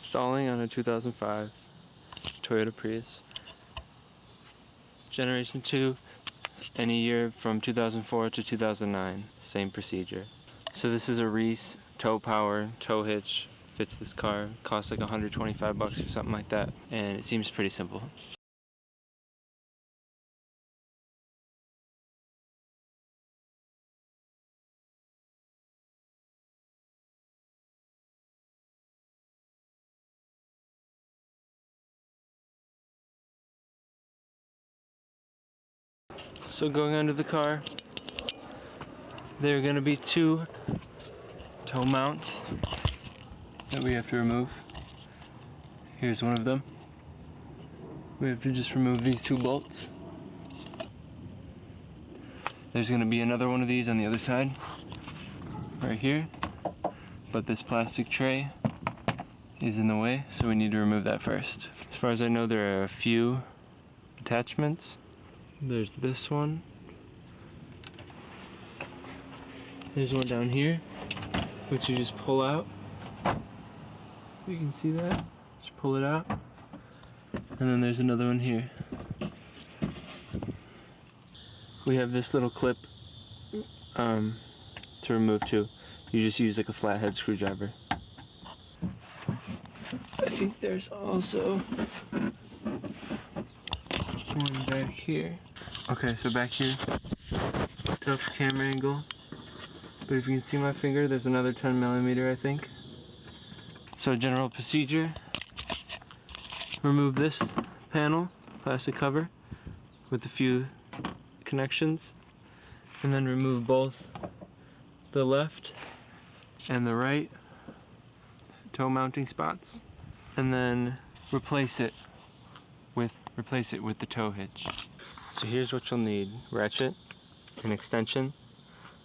Reinstalling on a 2005 Toyota Prius. Generation 2, any year from 2004 to 2009, same procedure. So this is a Reese Towpower tow hitch, fits this car, costs like 125 bucks or something like that, and it seems pretty simple. So going under the car, there are going to be 2 tow mounts that we have to remove. Here's one of them. We have to just remove these 2 bolts. There's going to be another one of these on the other side, right here, but this plastic tray is in the way, so we need to remove that first. As far as I know, there are a few attachments. There's this one. There's one down here, which you just pull out. You can see that. Just pull it out. And then there's another one here. We have this little clip to remove too. You just use like a flathead screwdriver. I think there's also one back here. Okay, so back here, tough camera angle. But if you can see my finger, there's another 10mm, I think. So general procedure, remove this panel, plastic cover, with a few connections, and then remove both the left and the right toe mounting spots, and then replace it with the tow hitch. So here's what you'll need: ratchet, an extension,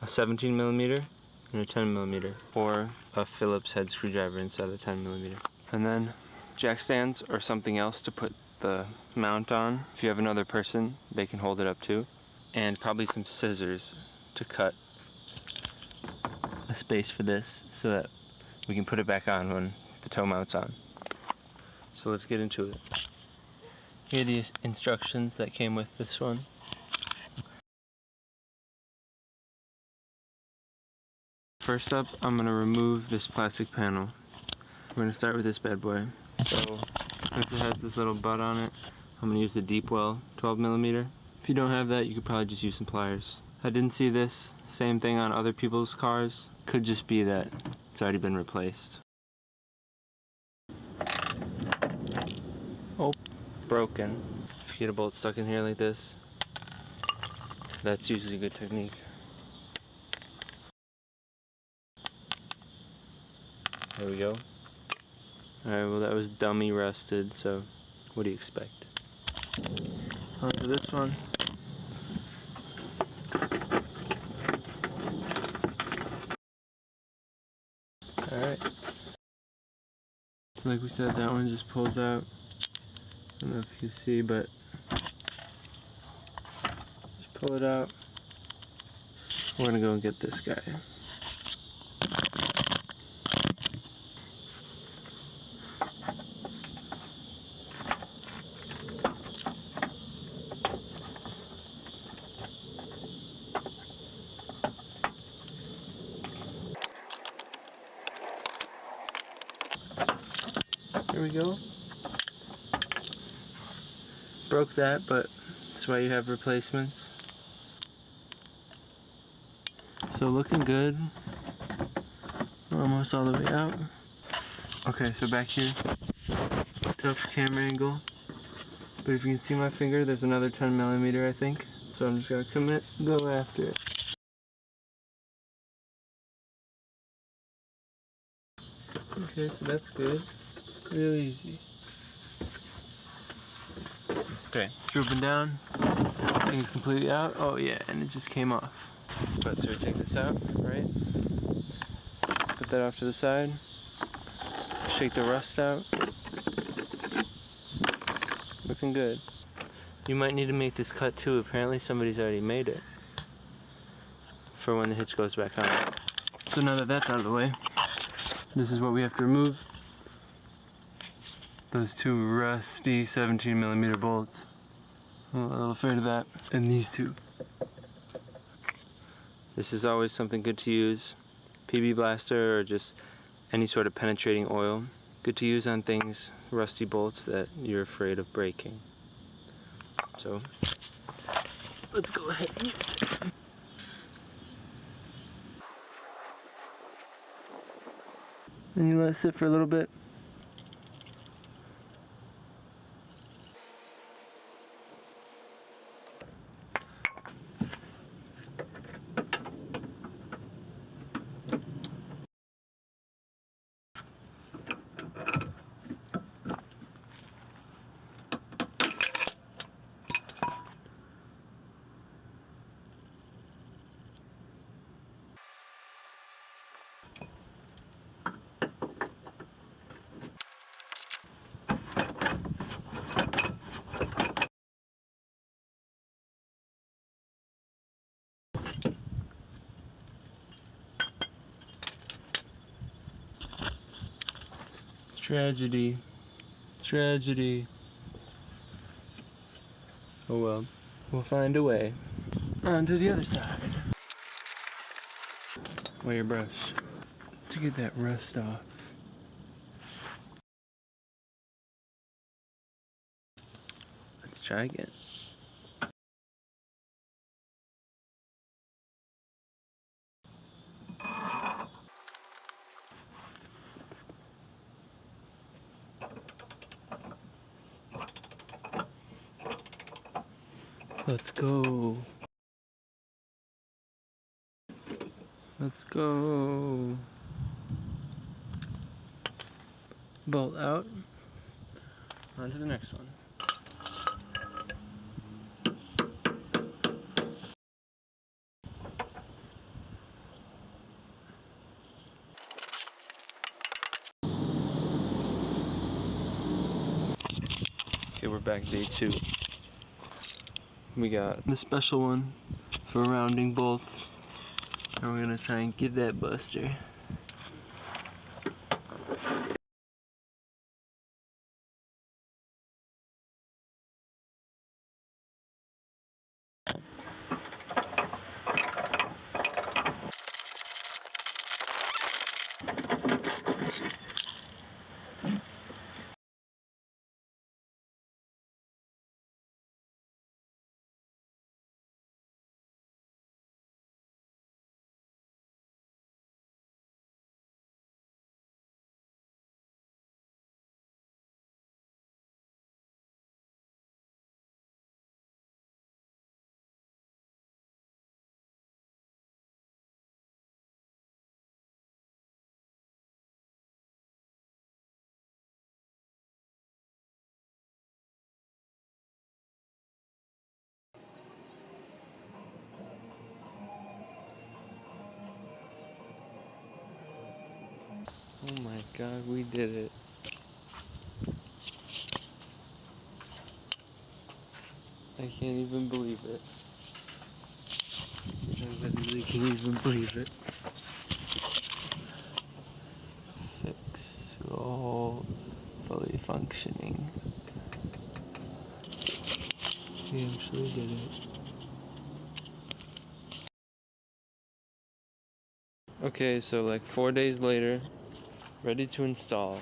a 17mm, and a 10mm, or a Phillips head screwdriver instead of a 10mm. And then jack stands or something else to put the mount on. If you have another person, they can hold it up too. And probably some scissors to cut a space for this so that we can put it back on when the tow mount's on. So let's get into it. Here are the instructions that came with this one. First up, I'm going to remove this plastic panel. We're going to start with this bad boy. So, since it has this little butt on it, I'm going to use the deep well 12mm. If you don't have that, you could probably just use some pliers. I didn't see this same thing on other people's cars. Could just be that it's already been replaced. Oh, broken. If you get a bolt stuck in here like this, that's usually a good technique. There we go. Alright, well that was dummy rusted, so what do you expect? Onto this one. Alright. So like we said, that one just pulls out. I don't know if you can see, but just pull it out. We're gonna go and get this guy. There we go. Broke that, but that's why you have replacements. So looking good. We're almost all the way out. Okay, so back here, tough camera angle. But if you can see my finger, there's another 10mm, I think. So I'm just gonna go after it. Okay, so that's good. Real easy. Okay, drooping down. Thing's completely out. Oh yeah, and it just came off. But so we take this out, right? Put that off to the side. Shake the rust out. Looking good. You might need to make this cut too. Apparently somebody's already made it for when the hitch goes back on. So now that that's out of the way, this is what we have to remove. those two rusty 17mm bolts. I'm a little afraid of that. And these two. This is always something good to use. PB Blaster or just any sort of penetrating oil. Good to use on things, rusty bolts that you're afraid of breaking. So, let's go ahead and use it. And you let it sit for a little bit. Tragedy. Tragedy. Oh well. We'll find a way. On to the other side. Wire brush. To get that rust off. Let's try again. Let's go. Let's go. Bolt out. On to the next one. Okay, we're back day 2. We got the special one for rounding bolts. And we're gonna try and get that buster. Oh my god, we did it. I can't even believe it. I literally can't even believe it. Fixed, all fully functioning. We actually did it. Okay, so like 4 days later, ready to install.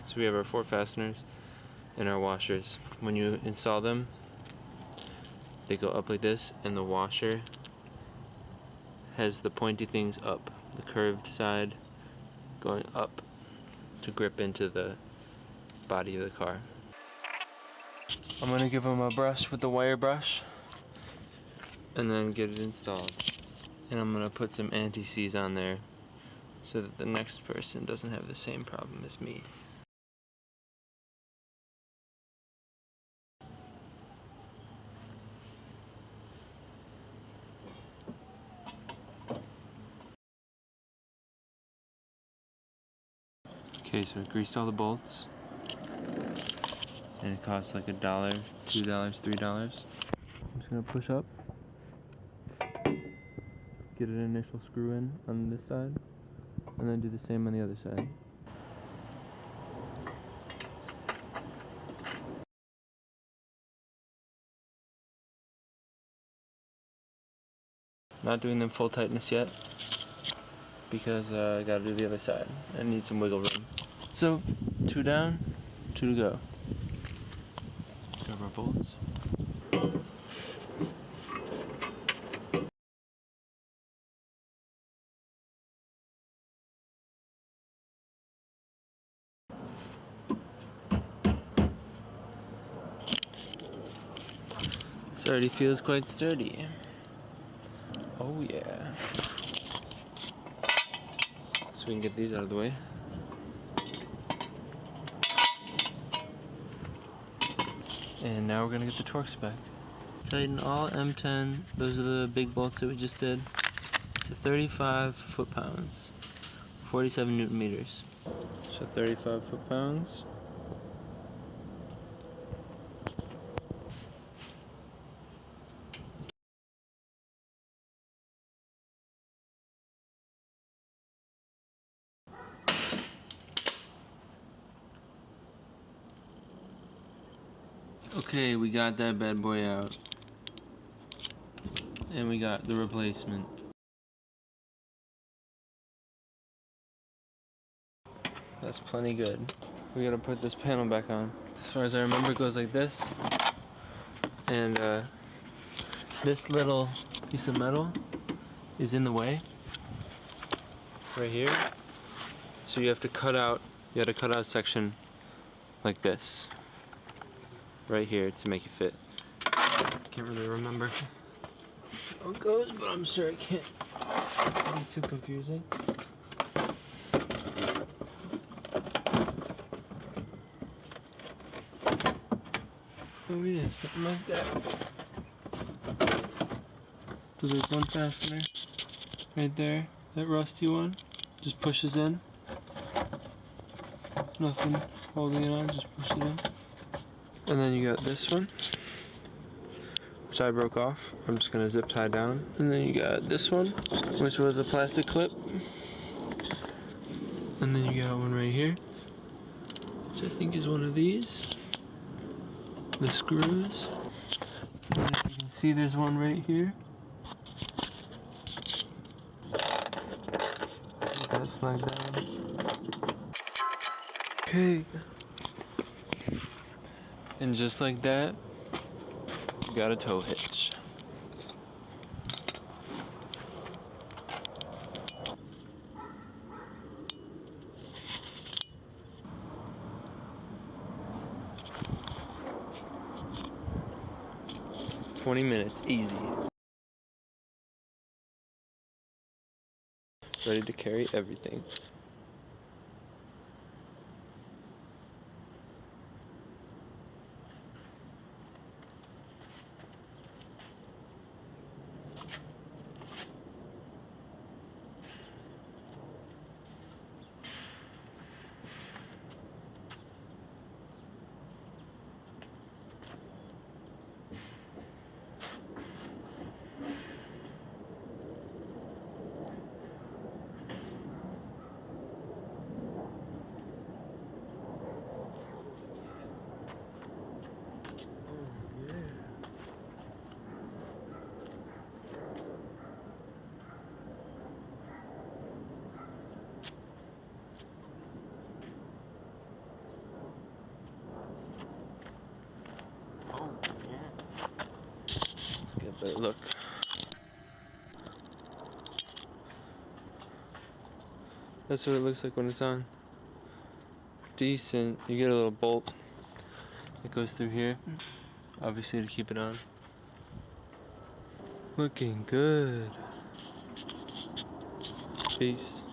So we have our 4 fasteners and our washers. When you install them, they go up like this, and the washer has the pointy things up, the curved side going up to grip into the body of the car. I'm gonna give them a brush with the wire brush and then get it installed. And I'm gonna put some anti-seize on there so that the next person doesn't have the same problem as me. Okay, so I greased all the bolts, and it costs like $1, $2, $3. I'm just gonna push up, get an initial screw in on this side, and then do the same on the other side. Not doing them full tightness yet because I gotta do the other side. I need some wiggle room. So, 2 down, 2 to go. Let's grab our bolts. This already feels quite sturdy. Oh yeah. So we can get these out of the way. And now we're gonna get the torque spec. Tighten all M10, those are the big bolts that we just did, to 35 foot-pounds, 47 Newton meters. So 35 foot-pounds. Okay, we got that bad boy out. And we got the replacement. That's plenty good. We gotta put this panel back on. As far as I remember, it goes like this. And this little piece of metal is in the way. Right here. So you have to cut out a section like this. Right here to make it fit. Can't really remember how it goes, but I'm sure it can't be too confusing. Oh yeah, something like that. So there's one fastener right there, that rusty one. Just pushes in. Nothing holding it on, just push it in. And then you got this one, which I broke off. I'm just gonna zip tie down. And then you got this one, which was a plastic clip. And then you got one right here, which I think is one of these. The screws. And then you can see there's one right here. That slide down. Okay. And just like that, you got a tow hitch. "20 minutes, easy." Ready to carry everything. Let's get a better look. That's what it looks like when it's on. Decent. You get a little bolt that goes through here, obviously to keep it on. Looking good. Peace.